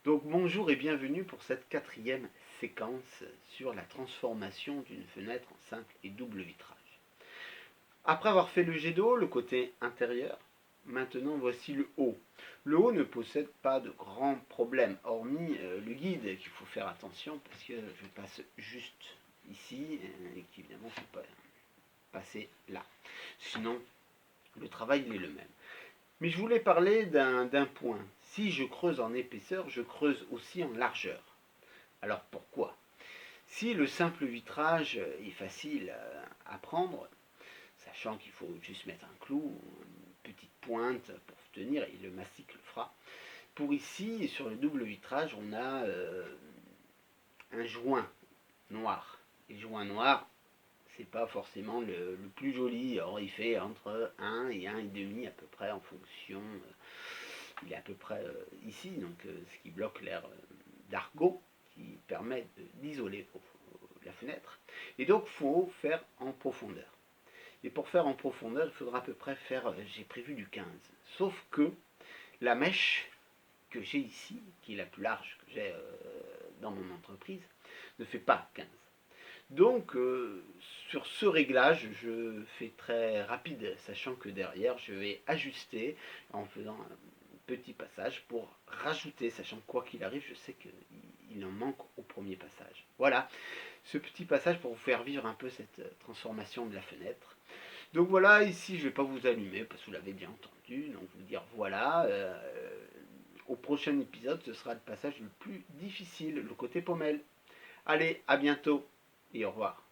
Donc bonjour et bienvenue pour cette quatrième séquence sur la transformation d'une fenêtre en simple et double vitrage. Après avoir fait le jet d'eau, le côté intérieur, maintenant voici le haut. Le haut ne possède pas de grands problèmes, hormis le guide qu'il faut faire attention parce que je passe juste ici et qu'évidemment il ne faut pas passer là. Sinon, le travail est le même. Mais je voulais parler d'un point. Si je creuse en épaisseur, je creuse aussi en largeur. Alors pourquoi? Si le simple vitrage est facile à prendre, sachant qu'il faut juste mettre un clou, une petite pointe pour tenir, et le mastic le fera. Pour ici, sur le double vitrage, on a un joint noir. Et le joint noir, c'est pas forcément le plus joli. Alors il fait entre 1 et 1,5 à peu près en fonction. Il est à peu près ici, donc ce qui bloque l'air d'argot, qui permet d'isoler la fenêtre. Et donc il faut faire en profondeur. Et pour faire en profondeur, il faudra à peu près faire, j'ai prévu du 15. Sauf que la mèche que j'ai ici, qui est la plus large que j'ai dans mon entreprise, ne fait pas 15. Donc, sur ce réglage, je fais très rapide, sachant que derrière, je vais ajuster en faisant un petit passage pour rajouter, sachant quoi qu'il arrive, je sais qu'il en manque au premier passage. Voilà, ce petit passage pour vous faire vivre un peu cette transformation de la fenêtre. Donc voilà, ici, je ne vais pas vous allumer, parce que vous l'avez bien entendu, donc vous dire voilà, au prochain épisode, ce sera le passage le plus difficile, le côté pommelle. Allez, à bientôt et au revoir.